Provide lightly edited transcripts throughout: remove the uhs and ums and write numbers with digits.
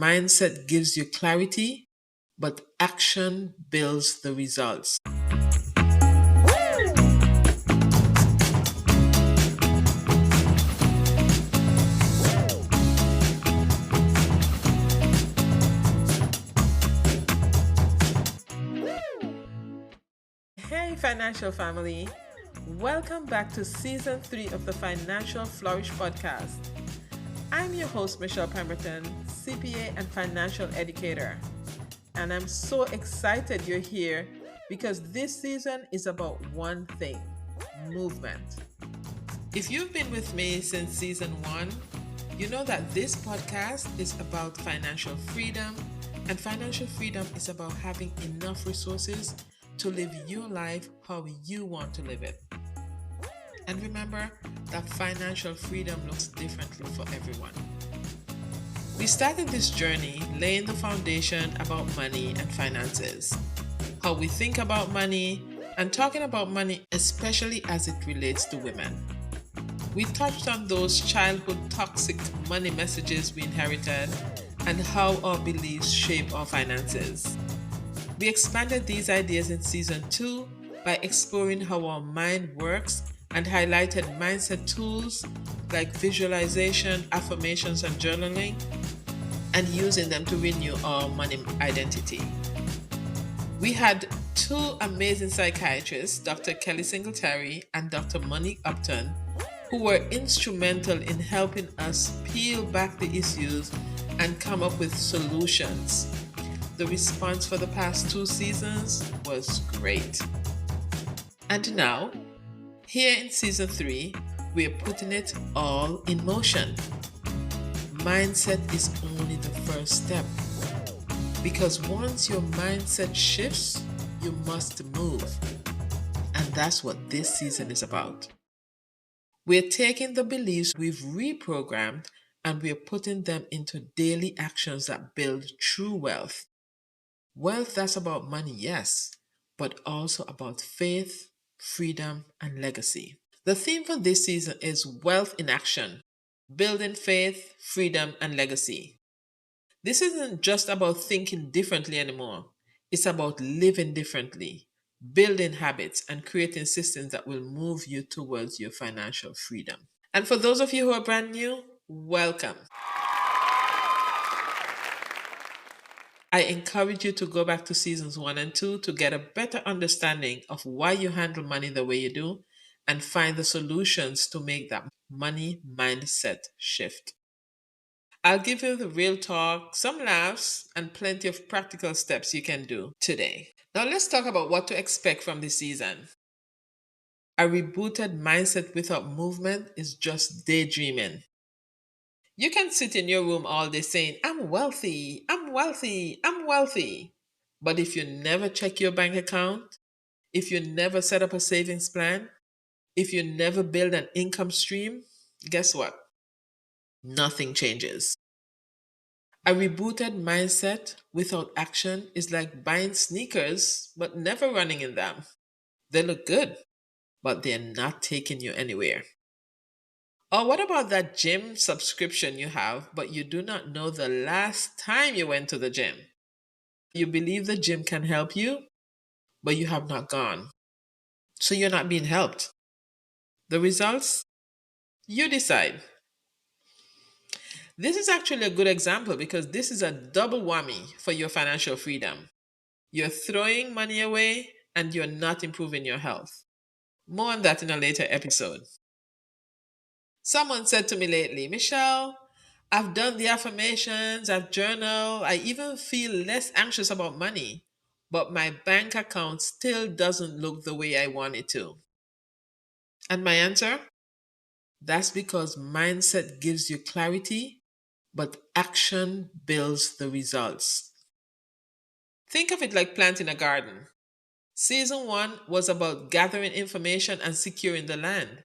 mindset gives you clarity, but action builds the results. Hey, financial family. Welcome back to season 3 of the Financial Flourish Podcast. I'm your host, Michele Pemberton CPA and financial educator. And I'm so excited you're here because this season is about one thing: movement. If you've been with me since season 1, you know that this podcast is about financial freedom, and financial freedom is about having enough resources to live your life how you want to live it. And remember that financial freedom looks differently for everyone. We started this journey laying the foundation about money and finances, how we think about money, and talking about money, especially as it relates to women. We touched on those childhood toxic money messages we inherited and how our beliefs shape our finances. We expanded these ideas in season 2 by exploring how our mind works and highlighted mindset tools like visualization, affirmations, and journaling, and using them to renew our money identity. We had 2 amazing psychiatrists, Dr. Kelly Singletary and Dr. Monique Upton, who were instrumental in helping us peel back the issues and come up with solutions. The response for the past 2 seasons was great. And now, here in season 3, we are putting it all in motion. Mindset is only the first step, because once your mindset shifts, you must move. And that's what this season is about. We're taking the beliefs we've reprogrammed and we're putting them into daily actions that build true wealth. Wealth that's about money, yes, but also about faith, freedom, and legacy. The theme for this season is wealth in action, building faith, freedom, and legacy. This isn't just about thinking differently anymore. It's about living differently, building habits, and creating systems that will move you towards your financial freedom. And for those of you who are brand new, welcome. I encourage you to go back to seasons 1 and 2 to get a better understanding of why you handle money the way you do and find the solutions to make that money mindset shift. I'll give you the real talk, some laughs, and plenty of practical steps you can do today. Now let's talk about what to expect from this season. A rebooted mindset without movement is just daydreaming. You can sit in your room all day saying, I'm wealthy, I'm wealthy, I'm wealthy. But if you never check your bank account, if you never set up a savings plan, if you never build an income stream, guess what? Nothing changes. A rebooted mindset without action is like buying sneakers but never running in them. They look good, but they're not taking you anywhere. Or what about that gym subscription you have, but you do not know the last time you went to the gym? You believe the gym can help you, but you have not gone. So you're not being helped. The results? You decide. This is actually a good example because this is a double whammy for your financial freedom. You're throwing money away and you're not improving your health. More on that in a later episode. Someone said to me lately, Michele, I've done the affirmations, I've journaled, I even feel less anxious about money, but my bank account still doesn't look the way I want it to. And my answer? That's because mindset gives you clarity, but action builds the results. Think of it like planting a garden. Season 1 was about gathering information and securing the land.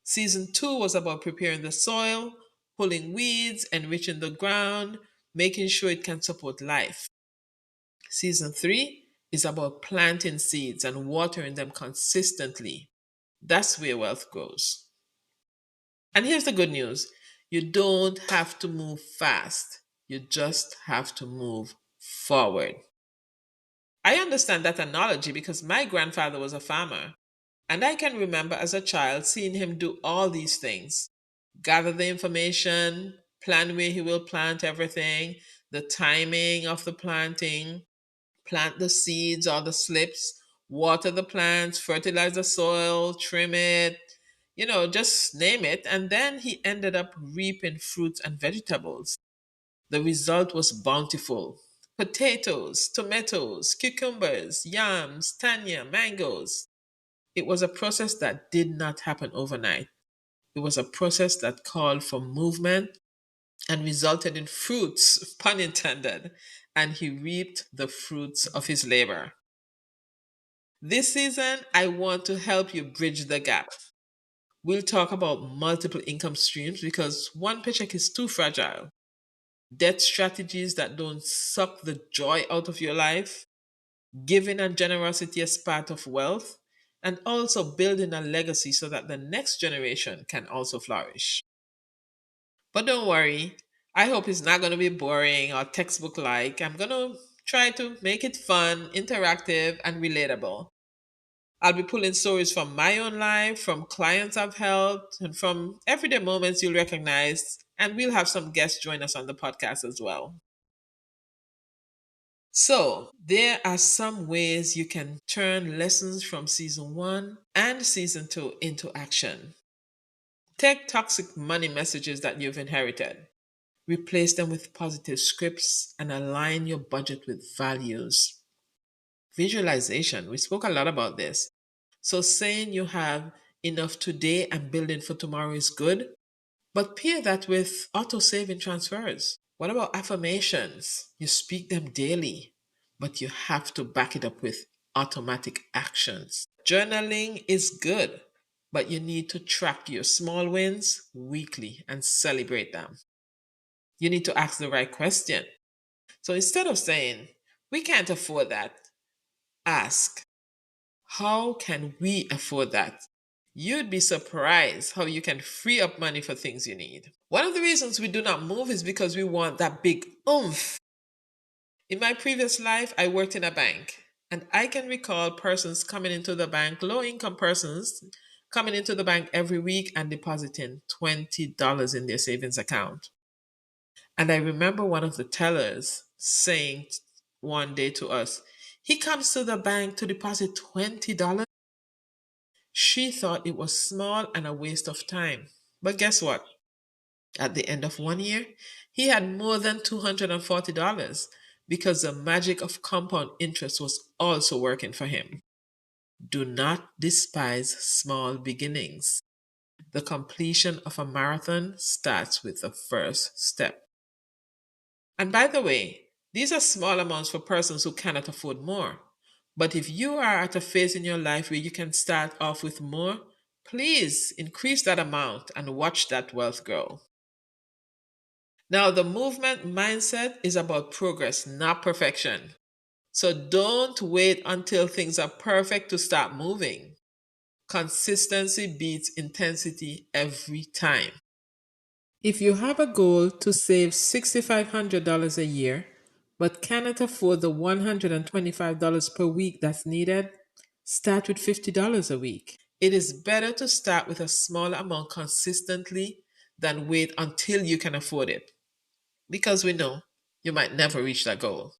Season 2 was about preparing the soil, pulling weeds, enriching the ground, making sure it can support life. Season 3 is about planting seeds and watering them consistently. That's where wealth grows. And here's the good news. You don't have to move fast. You just have to move forward. I understand that analogy because my grandfather was a farmer, and I can remember as a child seeing him do all these things: gather the information, plan where he will plant everything, the timing of the planting, plant the seeds or the slips, water the plants, fertilize the soil, trim it, just name it. And then he ended up reaping fruits and vegetables. The result was bountiful: potatoes, tomatoes, cucumbers, yams, tanya, mangoes. It was a process that did not happen overnight. It was a process that called for movement and resulted in fruits, pun intended, and he reaped the fruits of his labor. This season, I want to help you bridge the gap. We'll talk about multiple income streams because one paycheck is too fragile. Debt strategies that don't suck the joy out of your life, giving and generosity as part of wealth, and also building a legacy so that the next generation can also flourish. But don't worry, I hope it's not going to be boring or textbook like. I'm going to try to make it fun, interactive, and relatable. I'll be pulling stories from my own life, from clients I've helped, and from everyday moments you'll recognize. And we'll have some guests join us on the podcast as well. So, there are some ways you can turn lessons from season one and season two into action. Take toxic money messages that you've inherited, replace them with positive scripts, and align your budget with values. Visualization, we spoke a lot about this. So, saying you have enough today and building for tomorrow is good, but pair that with auto saving transfers. What about affirmations? You speak them daily, but you have to back it up with automatic actions. Journaling is good, but you need to track your small wins weekly and celebrate them. You need to ask the right question. So instead of saying, we can't afford that, ask, how can we afford that? You'd be surprised how you can free up money for things you need. One of the reasons we do not move is because we want that big oomph. In my previous life, I worked in a bank, and I can recall persons coming into the bank, low income persons coming into the bank every week and depositing $20 in their savings account. And I remember one of the tellers saying one day to us, he comes to the bank to deposit $20. She thought it was small and a waste of time. But guess what? At the end of 1 year, he had more than $240 because the magic of compound interest was also working for him. Do not despise small beginnings. The completion of a marathon starts with the first step. And by the way, these are small amounts for persons who cannot afford more. But if you are at a phase in your life where you can start off with more, please increase that amount and watch that wealth grow. Now, the movement mindset is about progress, not perfection. So don't wait until things are perfect to start moving. Consistency beats intensity every time. If you have a goal to save $6,500 a year, but cannot afford the $125 per week that's needed, start with $50 a week. It is better to start with a small amount consistently than wait until you can afford it, because we know you might never reach that goal.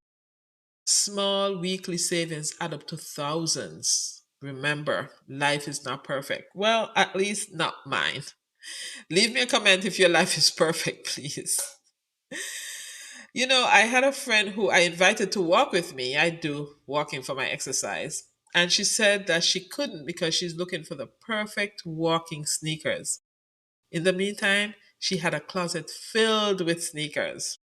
Small weekly savings add up to thousands. Remember, life is not perfect. Well, at least not mine. Leave me a comment if your life is perfect, please. I had a friend who I invited to walk with me. I do walking for my exercise. And she said that she couldn't because she's looking for the perfect walking sneakers. In the meantime, she had a closet filled with sneakers.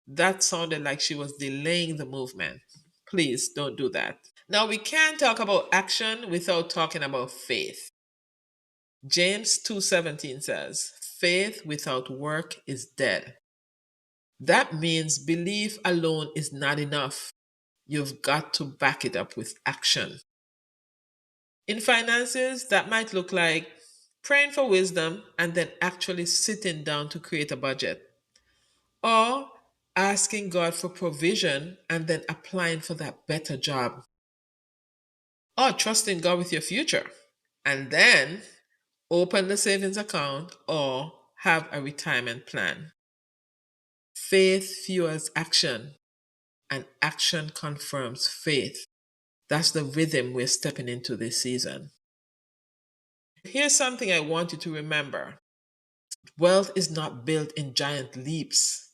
That sounded like she was delaying the movement. Please don't do that. Now, we can't talk about action without talking about faith. James 2:17 says, faith without work is dead. That means belief alone is not enough. You've got to back it up with action. In finances, that might look like praying for wisdom and then actually sitting down to create a budget. Or asking God for provision and then applying for that better job, or trusting God with your future and then open the savings account or have a retirement plan. Faith fuels action, and action confirms faith. That's the rhythm we're stepping into this season. Here's something I want you to remember: wealth is not built in giant leaps,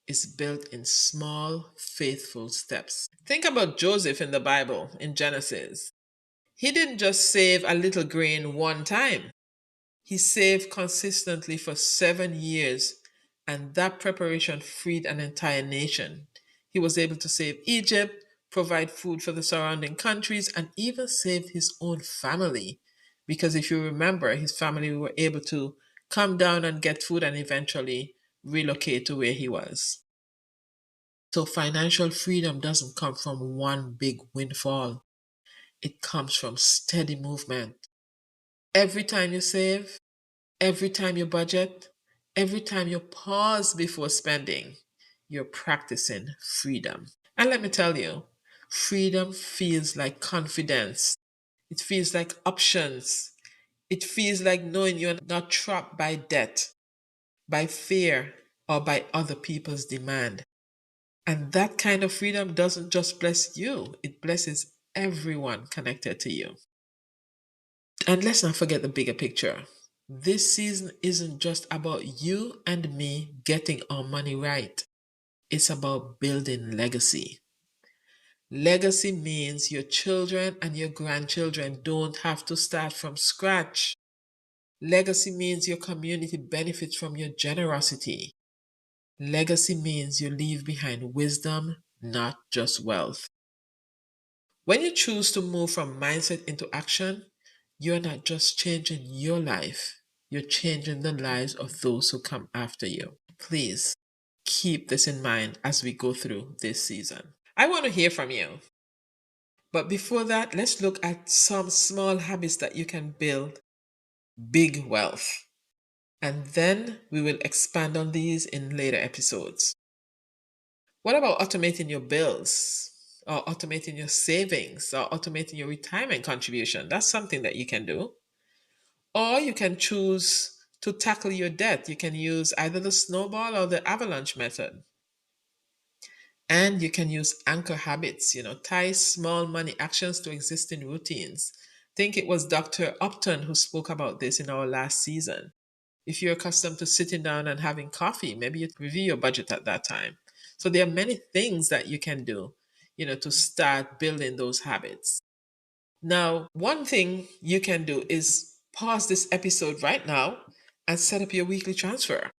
it's built in small, faithful steps. Think about Joseph in the Bible in Genesis. He didn't just save a little grain one time. He saved consistently for 7 years, and that preparation freed an entire nation. He was able to save Egypt, provide food for the surrounding countries, and even save his own family. Because if you remember, his family were able to come down and get food and eventually relocate to where he was. So, financial freedom doesn't come from one big windfall, it comes from steady movement. Every time you save, every time you budget, every time you pause before spending, you're practicing freedom. And let me tell you, freedom feels like confidence. It feels like options. It feels like knowing you're not trapped by debt, by fear, or by other people's demand. And that kind of freedom doesn't just bless you, it blesses everyone connected to you. And let's not forget the bigger picture. This season isn't just about you and me getting our money right. It's about building legacy. Legacy means your children and your grandchildren don't have to start from scratch. Legacy means your community benefits from your generosity. Legacy means you leave behind wisdom, not just wealth. When you choose to move from mindset into action, you're not just changing your life, you're changing the lives of those who come after you. Please keep this in mind as we go through this season. I want to hear from you. But before that, let's look at some small habits that you can build big wealth. And then we will expand on these in later episodes. What about automating your bills, or automating your savings, or automating your retirement contribution? That's something that you can do. Or you can choose to tackle your debt. You can use either the snowball or the avalanche method. And you can use anchor habits, tie small money actions to existing routines. I think it was Dr. Upton who spoke about this in our last season. If you're accustomed to sitting down and having coffee, maybe you review your budget at that time. So there are many things that you can do, to start building those habits. Now, one thing you can do is pause this episode right now and set up your weekly transfer.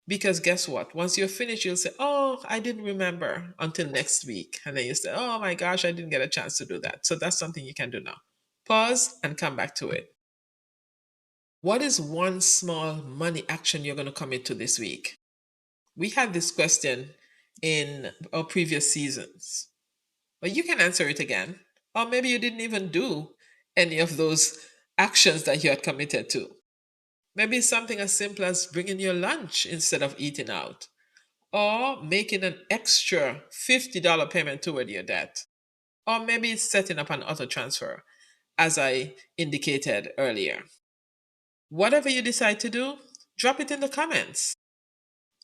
Because guess what? Once you're finished, you'll say, "Oh, I didn't remember until next week." And then you say, "Oh my gosh, I didn't get a chance to do that." So that's something you can do now. Pause and come back to it. What is one small money action you're going to commit to this week? We had this question in our previous seasons, but you can answer it again. Or maybe you didn't even do any of those actions that you had committed to. Maybe it's something as simple as bringing your lunch instead of eating out, or making an extra $50 payment toward your debt. Or maybe it's setting up an auto transfer, as I indicated earlier. Whatever you decide to do, drop it in the comments.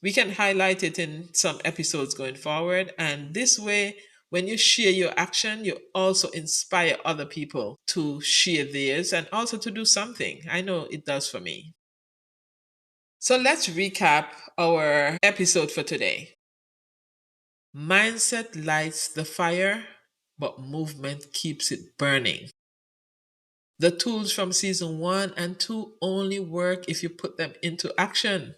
We can highlight it in some episodes going forward. And this way, when you share your action, you also inspire other people to share theirs and also to do something. I know it does for me. So let's recap our episode for today. Mindset lights the fire, but movement keeps it burning. The tools from season 1 and 2 only work if you put them into action.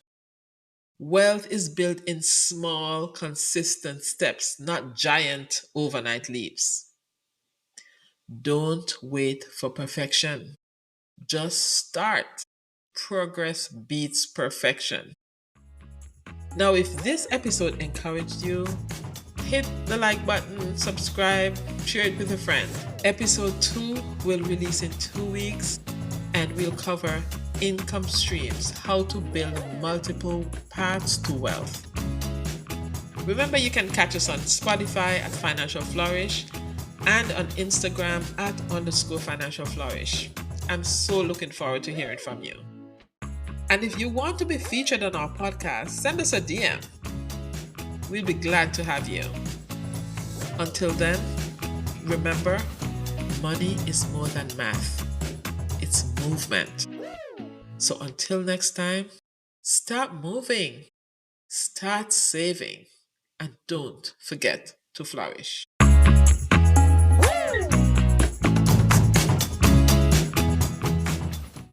Wealth is built in small, consistent steps, not giant overnight leaps. Don't wait for perfection. Just start. Progress beats perfection. Now, if this episode encouraged you, hit the like button, subscribe, share it with a friend. Episode 2 will release in 2 weeks, and we'll cover income streams, how to build multiple paths to wealth. Remember, you can catch us on Spotify at Financial Flourish and on Instagram at _Financial Flourish. I'm so looking forward to hearing from you. And if you want to be featured on our podcast, send us a DM. We'll be glad to have you. Until then, remember, money is more than math. It's movement. So until next time, start moving, start saving, and don't forget to flourish.